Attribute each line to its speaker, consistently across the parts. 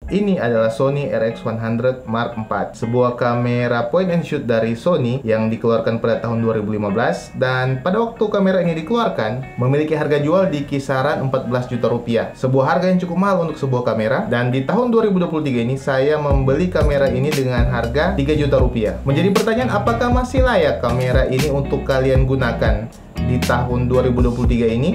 Speaker 1: Ini adalah Sony RX100 Mark IV, sebuah kamera point and shoot dari Sony yang dikeluarkan pada tahun 2015, dan pada waktu kamera ini dikeluarkan memiliki harga jual di kisaran 14 juta rupiah. Sebuah harga yang cukup mahal untuk sebuah kamera, dan di tahun 2023 ini saya membeli kamera ini dengan harga 3 juta rupiah. Menjadi pertanyaan, apakah masih layak kamera ini untuk kalian gunakan di tahun 2023 ini?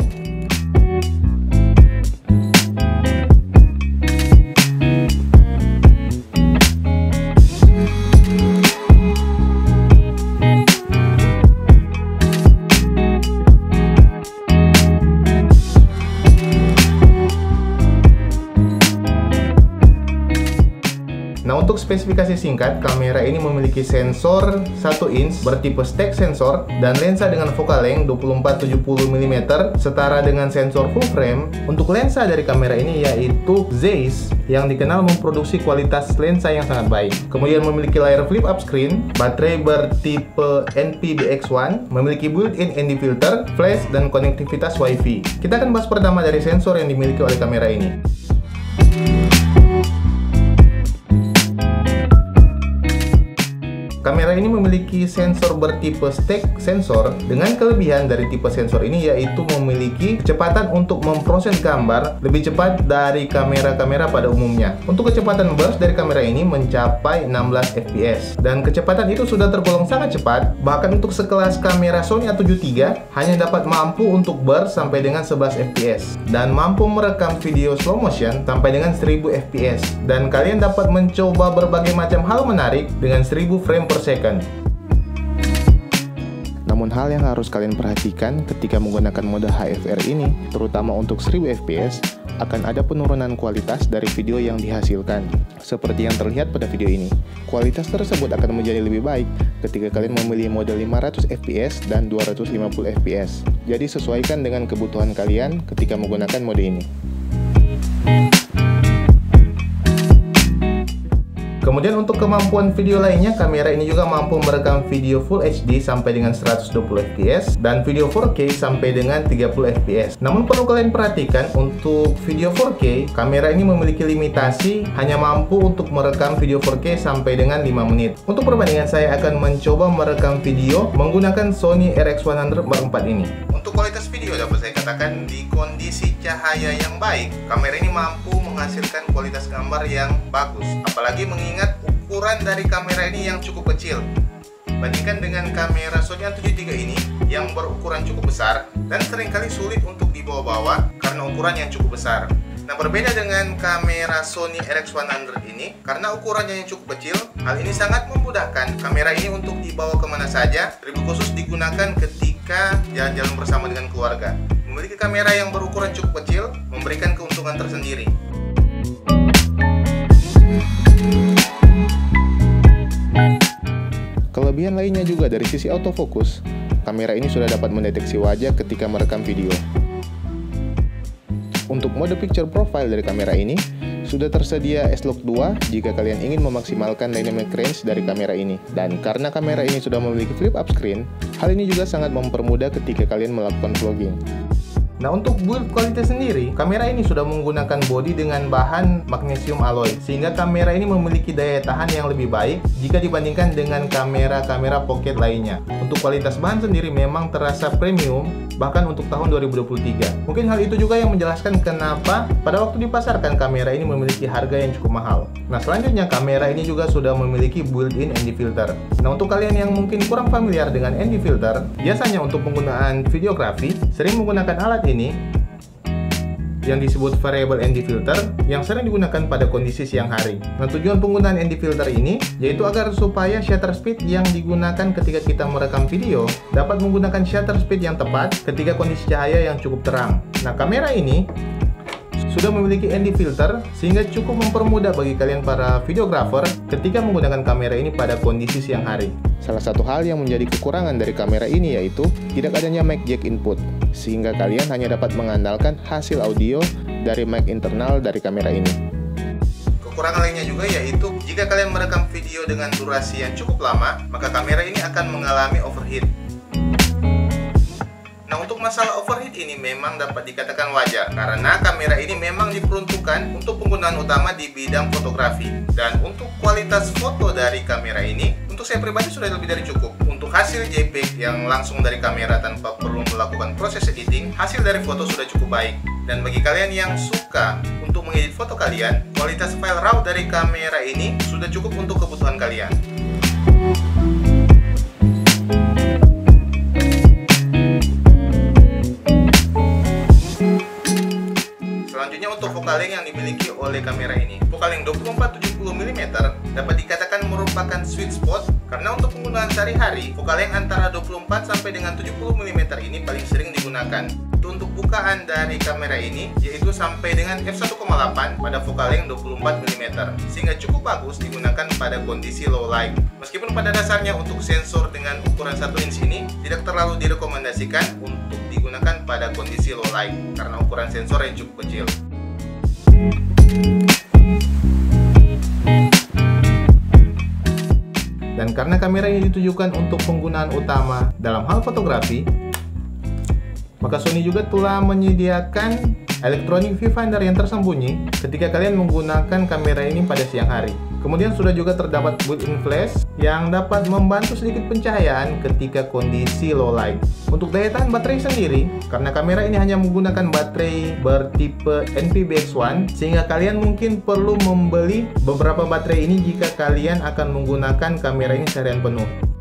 Speaker 1: Nah, untuk spesifikasi singkat, kamera ini memiliki sensor 1 inch bertipe stack sensor dan lensa dengan focal length 24-70 mm setara dengan sensor full frame. Untuk lensa dari kamera ini yaitu Zeiss yang dikenal memproduksi kualitas lensa yang sangat baik. Kemudian memiliki layar flip up screen, baterai bertipe NP-BX1, memiliki built-in ND filter, flash, dan konektivitas WiFi. Kita akan bahas pertama dari sensor yang dimiliki oleh kamera ini. Kamera ini memiliki sensor bertipe stack sensor. Dengan kelebihan dari tipe sensor ini yaitu memiliki kecepatan untuk memproses gambar lebih cepat dari kamera-kamera pada umumnya. Untuk kecepatan burst dari kamera ini mencapai 16 fps, dan kecepatan itu sudah tergolong sangat cepat. Bahkan untuk sekelas kamera Sony A7 III hanya dapat mampu untuk burst sampai dengan 11 fps dan mampu merekam video slow motion sampai dengan 1000 fps, dan kalian dapat mencoba berbagai macam hal menarik dengan 1000 frame per second. Namun hal yang harus kalian perhatikan ketika menggunakan mode HFR ini, terutama untuk 1000 fps, akan ada penurunan kualitas dari video yang dihasilkan. Seperti yang terlihat pada video ini, kualitas tersebut akan menjadi lebih baik ketika kalian memilih mode 500 fps dan 250 fps. Jadi sesuaikan dengan kebutuhan kalian ketika menggunakan mode ini. Kemudian untuk kemampuan video lainnya, kamera ini juga mampu merekam video Full HD sampai dengan 120 fps dan video 4K sampai dengan 30 fps. Namun perlu kalian perhatikan, untuk video 4K, kamera ini memiliki limitasi hanya mampu untuk merekam video 4K sampai dengan 5 menit. Untuk perbandingan, saya akan mencoba merekam video menggunakan Sony RX100 Mark IV ini. Untuk kualitas video dapat saya katakan di kondisi cahaya yang baik, kamera ini mampu menghasilkan kualitas gambar yang bagus. Apalagi mengingat ukuran dari kamera ini yang cukup kecil. Bandingkan dengan kamera Sony A7 III ini yang berukuran cukup besar dan seringkali sulit untuk dibawa-bawa karena ukuran yang cukup besar. Nah, berbeda dengan kamera Sony RX100 ini, karena ukurannya yang cukup kecil, hal ini sangat memudahkan kamera ini untuk dibawa kemana saja, terlebih khusus digunakan ketika jalan-jalan bersama dengan keluarga. Memiliki kamera yang berukuran cukup kecil memberikan keuntungan tersendiri. Kelebihan lainnya juga dari sisi autofocus, kamera ini sudah dapat mendeteksi wajah ketika merekam video. Untuk mode picture profile dari kamera ini, sudah tersedia S-Log 2 jika kalian ingin memaksimalkan dynamic range dari kamera ini. Dan karena kamera ini sudah memiliki flip up screen, hal ini juga sangat mempermudah ketika kalian melakukan vlogging. Nah, untuk build kualitas sendiri, kamera ini sudah menggunakan bodi dengan bahan magnesium alloy, sehingga kamera ini memiliki daya tahan yang lebih baik jika dibandingkan dengan kamera-kamera pocket lainnya. Untuk kualitas bahan sendiri memang terasa premium, bahkan untuk tahun 2023. Mungkin hal itu juga yang menjelaskan kenapa pada waktu dipasarkan kamera ini memiliki harga yang cukup mahal. Nah, selanjutnya kamera ini juga sudah memiliki built-in ND filter. Nah, untuk kalian yang mungkin kurang familiar dengan ND filter, biasanya untuk penggunaan videografi sering menggunakan alat ini yang disebut variable ND filter yang sering digunakan pada kondisi siang hari. Nah, tujuan penggunaan ND filter ini yaitu agar supaya shutter speed yang digunakan ketika kita merekam video dapat menggunakan shutter speed yang tepat ketika kondisi cahaya yang cukup terang. Nah, kamera ini sudah memiliki ND filter sehingga cukup mempermudah bagi kalian para videographer ketika menggunakan kamera ini pada kondisi siang hari. Salah satu hal yang menjadi kekurangan dari kamera ini yaitu tidak adanya mic jack input, sehingga kalian hanya dapat mengandalkan hasil audio dari mic internal dari kamera ini. Kekurangan lainnya juga yaitu jika kalian merekam video dengan durasi yang cukup lama, maka kamera ini akan mengalami overheat. Nah, untuk masalah overheat ini memang dapat dikatakan wajar karena kamera ini memang diperuntukkan untuk penggunaan utama di bidang fotografi. Dan untuk kualitas foto dari kamera ini, untuk saya pribadi sudah lebih dari cukup. Untuk hasil JPEG yang langsung dari kamera tanpa perlu melakukan proses editing, hasil dari foto sudah cukup baik. Dan bagi kalian yang suka untuk mengedit foto kalian, kualitas file RAW dari kamera ini sudah cukup untuk kebutuhan kalian. Selanjutnya untuk focal length yang dimiliki oleh kamera ini. Focal length 24-70 mm dapat dikatakan merupakan sweet spot karena untuk penggunaan sehari-hari, focal length antara 24 sampai dengan 70 mm ini paling sering digunakan. Untuk bukaan dari kamera ini yaitu sampai dengan f1.8 pada focal length 24 mm sehingga cukup bagus digunakan pada kondisi low light. Meskipun pada dasarnya untuk sensor dengan ukuran 1 inch ini tidak terlalu direkomendasikan untuk digunakan pada kondisi low light karena ukuran sensor yang cukup kecil. Dan karena kamera ini ditujukan untuk penggunaan utama dalam hal fotografi, maka Sony juga telah menyediakan electronic viewfinder yang tersembunyi ketika kalian menggunakan kamera ini pada siang hari. Kemudian sudah juga terdapat built-in flash yang dapat membantu sedikit pencahayaan ketika kondisi low light. Untuk daya tahan baterai sendiri, karena kamera ini hanya menggunakan baterai bertipe NP-BX1, sehingga kalian mungkin perlu membeli beberapa baterai ini jika kalian akan menggunakan kamera ini seharian penuh.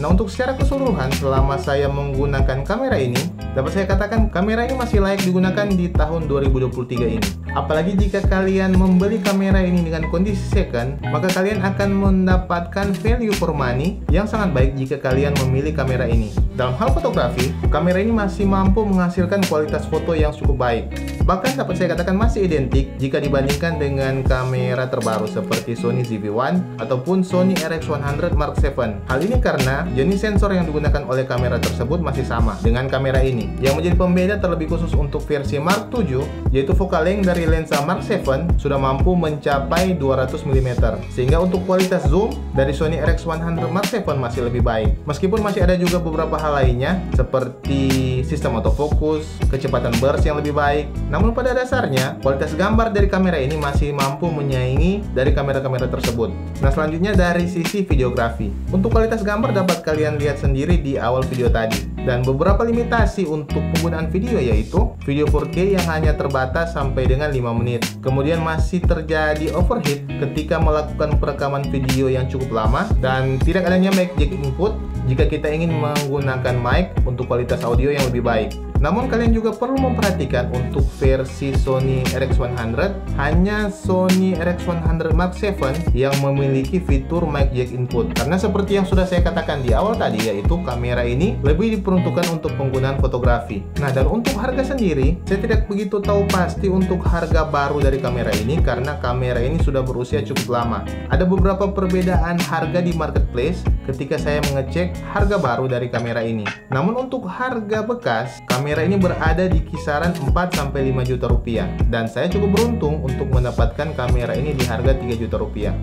Speaker 1: Nah, untuk secara keseluruhan selama saya menggunakan kamera ini, dapat saya katakan kamera ini masih layak digunakan di tahun 2023 ini. Apalagi jika kalian membeli kamera ini dengan kondisi second, maka kalian akan mendapatkan value for money yang sangat baik jika kalian memilih kamera ini. Dalam hal fotografi, kamera ini masih mampu menghasilkan kualitas foto yang cukup baik. Bahkan dapat saya katakan masih identik jika dibandingkan dengan kamera terbaru seperti Sony ZV-1 ataupun Sony RX100 Mark VII. Hal ini karena jenis sensor yang digunakan oleh kamera tersebut masih sama dengan kamera ini. Yang menjadi pembeda terlebih khusus untuk versi Mark VII, yaitu focal length dari lensa Mark VII sudah mampu mencapai 200 mm. Sehingga untuk kualitas zoom dari Sony RX100 Mark VII masih lebih baik. Meskipun masih ada juga beberapa hal lainnya seperti sistem autofocus, kecepatan burst yang lebih baik. Namun pada dasarnya, kualitas gambar dari kamera ini masih mampu menyaingi dari kamera-kamera tersebut. Nah, selanjutnya dari sisi videografi. Untuk kualitas gambar dapat kalian lihat sendiri di awal video tadi. Dan beberapa limitasi untuk penggunaan video yaitu video 4K yang hanya terbatas sampai dengan 5 menit. Kemudian masih terjadi overheat ketika melakukan perekaman video yang cukup lama dan tidak adanya mic jack input jika kita ingin menggunakan mic untuk kualitas audio yang lebih baik. Namun kalian juga perlu memperhatikan untuk versi Sony RX100, hanya Sony RX100 Mark VII yang memiliki fitur mic jack input. Karena seperti yang sudah saya katakan di awal tadi, yaitu kamera ini lebih diperuntukkan untuk penggunaan fotografi. Nah, dan untuk harga sendiri, saya tidak begitu tahu pasti untuk harga baru dari kamera ini karena kamera ini sudah berusia cukup lama. Ada beberapa perbedaan harga di marketplace ketika saya mengecek harga baru dari kamera ini. Namun untuk harga bekas, kamera ini berada di kisaran 4-5 juta rupiah. Dan saya cukup beruntung untuk mendapatkan kamera ini di harga 3 juta rupiah.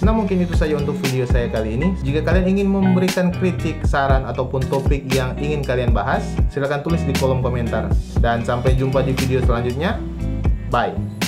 Speaker 1: Nah, mungkin itu saja untuk video saya kali ini. Jika kalian ingin memberikan kritik, saran, ataupun topik yang ingin kalian bahas, silahkan tulis di kolom komentar. Dan sampai jumpa di video selanjutnya. Bye!